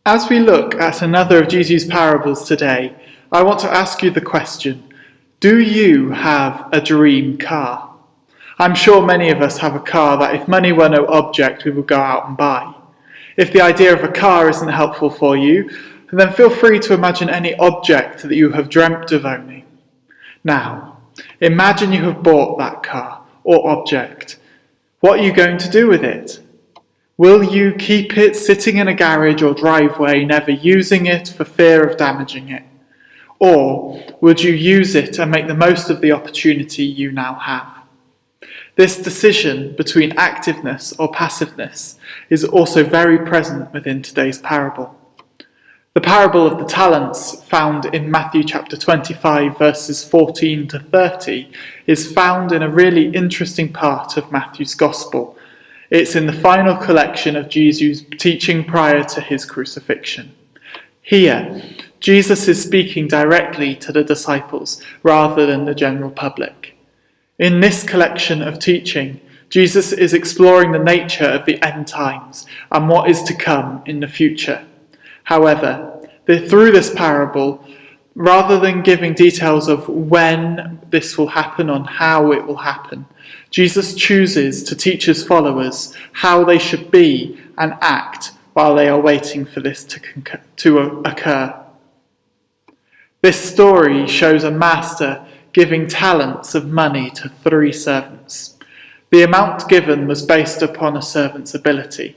As we look at another of Jesus' parables today, I want to ask you the question, do you have a dream car? I'm sure many of us have a car that if money were no object, we would go out and buy. If the idea of a car isn't helpful for you, then feel free to imagine any object that you have dreamt of owning. Now, imagine you have bought that car or object. What are you going to do with it? Will you keep it sitting in a garage or driveway, never using it for fear of damaging it? Or would you use it and make the most of the opportunity you now have? This decision between activeness or passiveness is also very present within today's parable. The parable of the talents, found in Matthew chapter 25, verses 14 to 30, is found in a really interesting part of Matthew's Gospel. It's in the final collection of Jesus' teaching prior to his crucifixion. Here, Jesus is speaking directly to the disciples rather than the general public. In this collection of teaching, Jesus is exploring the nature of the end times and what is to come in the future. However, through this parable, rather than giving details of when this will happen or how it will happen, Jesus chooses to teach his followers how they should be and act while they are waiting for this to occur. This story shows a master giving talents of money to 3 servants. The amount given was based upon a servant's ability.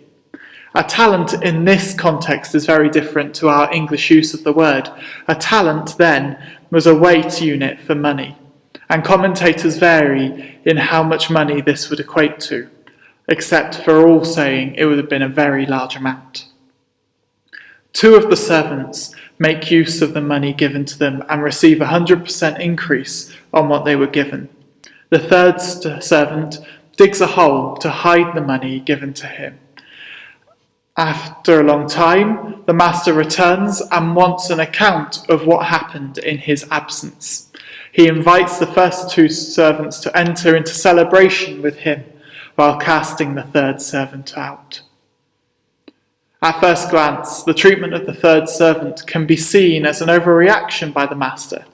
A talent in this context is very different to our English use of the word. A talent then was a weight unit for money, and commentators vary in how much money this would equate to, except for all saying it would have been a very large amount. 2 of the servants make use of the money given to them and receive a 100% increase on what they were given. The 3rd servant digs a hole to hide the money given to him. After a long time, the master returns and wants an account of what happened in his absence. He invites the first 2 servants to enter into celebration with him while casting the 3rd servant out. At first glance, the treatment of the 3rd servant can be seen as an overreaction by the master.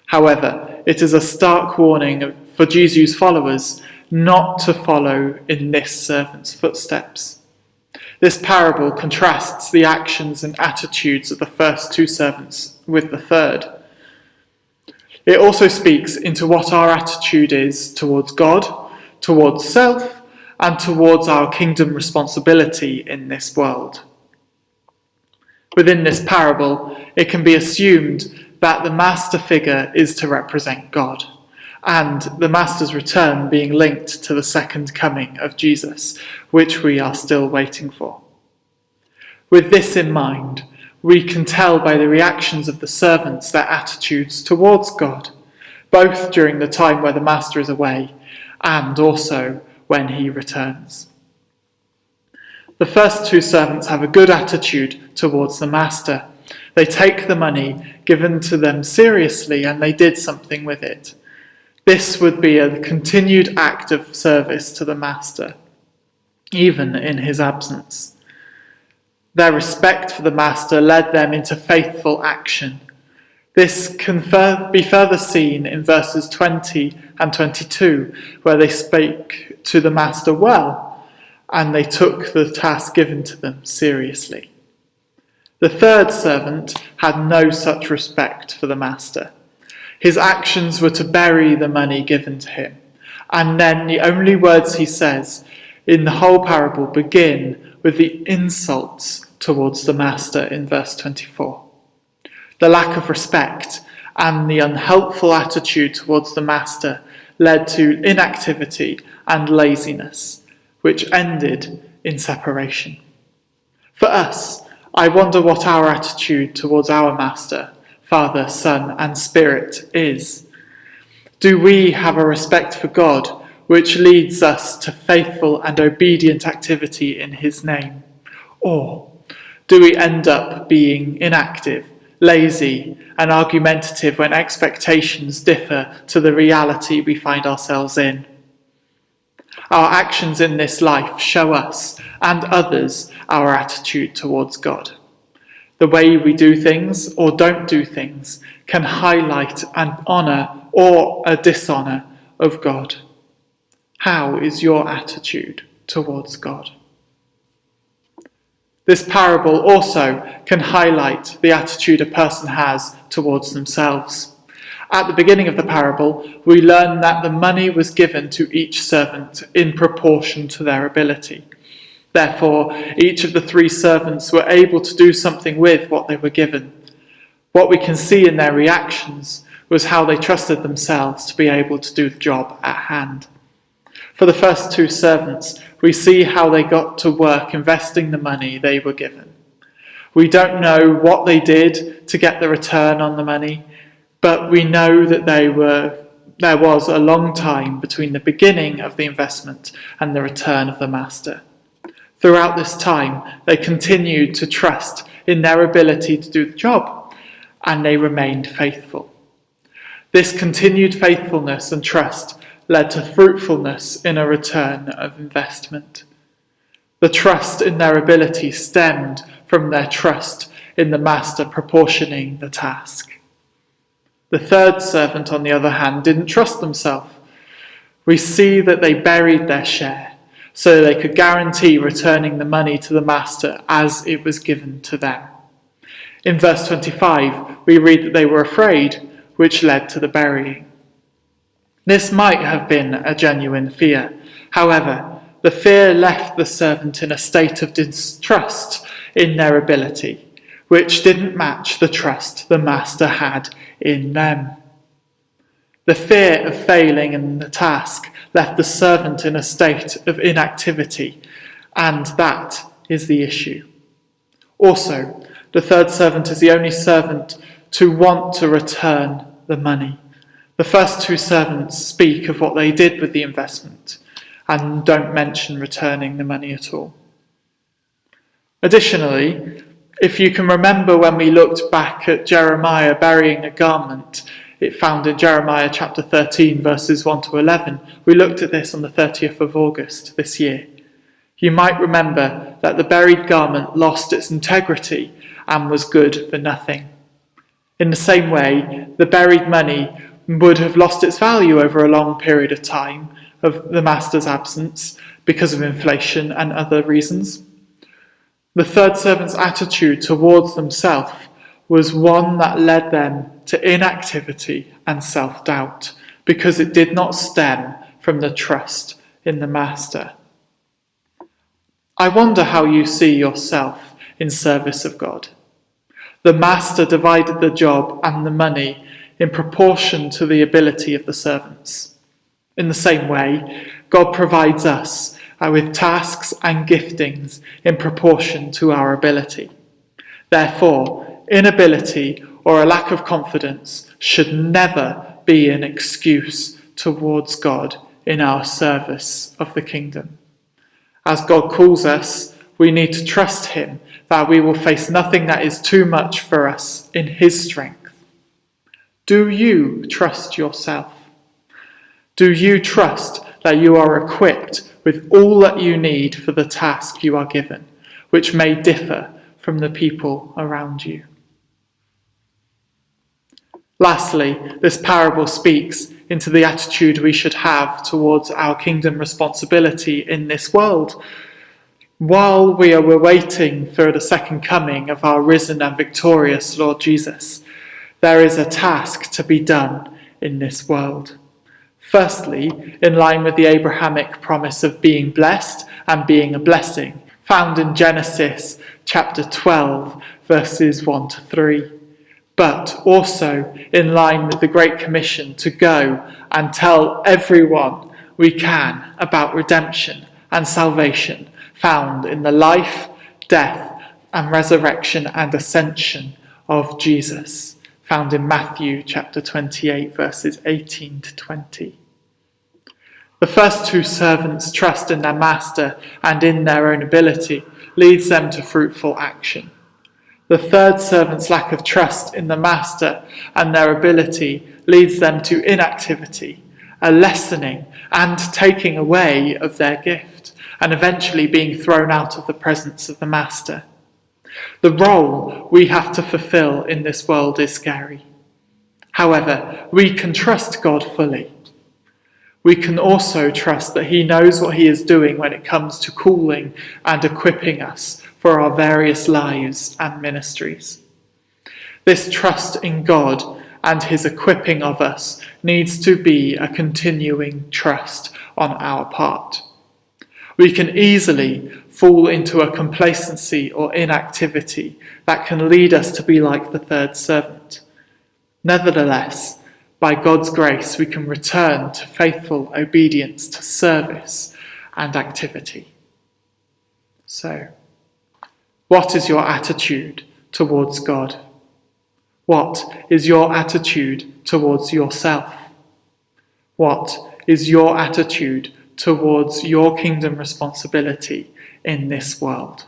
However, it is a stark warning for Jesus' followers not to follow in this servant's footsteps. This parable contrasts the actions and attitudes of the first 2 servants with the 3rd. It also speaks into what our attitude is towards God, towards self, and towards our kingdom responsibility in this world. Within this parable, it can be assumed that the master figure is to represent God, and the master's return being linked to the second coming of Jesus, which we are still waiting for. With this in mind, we can tell by the reactions of the servants their attitudes towards God, both during the time where the master is away and also when he returns. The first 2 servants have a good attitude towards the master. They take the money given to them seriously and they did something with it. This would be a continued act of service to the master, even in his absence. Their respect for the master led them into faithful action. This can be further seen in verses 20 and 22, where they spake to the master well, and they took the task given to them seriously. The 3rd servant had no such respect for the master. His actions were to bury the money given to him, and then the only words he says in the whole parable begin with the insults towards the master in verse 24. The lack of respect and the unhelpful attitude towards the master led to inactivity and laziness, which ended in separation. For us, I wonder what our attitude towards our master, Father, Son, and Spirit is. Do we have a respect for God which leads us to faithful and obedient activity in his name? Or do we end up being inactive, lazy, and argumentative when expectations differ to the reality we find ourselves in? Our actions in this life show us and others our attitude towards God. The way we do things or don't do things can highlight an honour or a dishonour of God. How is your attitude towards God? This parable also can highlight the attitude a person has towards themselves. At the beginning of the parable, we learn that the money was given to each servant in proportion to their ability. Therefore, each of the 3 servants were able to do something with what they were given. What we can see in their reactions was how they trusted themselves to be able to do the job at hand. For the first 2 servants, we see how they got to work investing the money they were given. We don't know what they did to get the return on the money, but we know that there was a long time between the beginning of the investment and the return of the master. Throughout this time, they continued to trust in their ability to do the job, and they remained faithful. This continued faithfulness and trust led to fruitfulness in a return of investment. The trust in their ability stemmed from their trust in the master proportioning the task. The 3rd servant, on the other hand, didn't trust themselves. We see that they buried their share so they could guarantee returning the money to the master as it was given to them. In verse 25, we read that they were afraid, which led to the burying. This might have been a genuine fear. However, the fear left the servant in a state of distrust in their ability, which didn't match the trust the master had in them. The fear of failing in the task left the servant in a state of inactivity, and that is the issue. Also, the 3rd servant is the only servant to want to return the money. The first 2 servants speak of what they did with the investment and don't mention returning the money at all. Additionally, if you can remember when we looked back at Jeremiah burying a garment, it found in Jeremiah chapter 13 verses 1 to 11, we looked at this on the 30th of August this year. You might remember that the buried garment lost its integrity and was good for nothing. In the same way, the buried money would have lost its value over a long period of time of the master's absence because of inflation and other reasons. The 3rd servant's attitude towards themselves was one that led them to inactivity and self-doubt because it did not stem from the trust in the master. I wonder how you see yourself in service of God. The master divided the job and the money in proportion to the ability of the servants. In the same way, God provides us with tasks and giftings in proportion to our ability. Therefore, inability or a lack of confidence should never be an excuse towards God in our service of the kingdom. As God calls us, we need to trust him that we will face nothing that is too much for us in his strength. Do you trust yourself? Do you trust that you are equipped with all that you need for the task you are given, which may differ from the people around you? Lastly, this parable speaks into the attitude we should have towards our kingdom responsibility in this world. While we are waiting for the second coming of our risen and victorious Lord Jesus, there is a task to be done in this world. Firstly, in line with the Abrahamic promise of being blessed and being a blessing, found in Genesis chapter 12, verses 1 to 3. But also in line with the Great Commission to go and tell everyone we can about redemption and salvation found in the life, death, and resurrection and ascension of Jesus, found in Matthew chapter 28, verses 18 to 20. The first 2 servants' trust in their master and in their own ability leads them to fruitful action. The 3rd servant's lack of trust in the master and their ability leads them to inactivity, a lessening and taking away of their gift, and eventually being thrown out of the presence of the master. The role we have to fulfill in this world is scary. However, we can trust God fully. We can also trust that He knows what He is doing when it comes to calling and equipping us for our various lives and ministries. This trust in God and His equipping of us needs to be a continuing trust on our part. We can easily fall into a complacency or inactivity that can lead us to be like the third servant. Nevertheless, by God's grace, we can return to faithful obedience, to service and activity. So, what is your attitude towards God? What is your attitude towards yourself? What is your attitude towards your kingdom responsibility in this world?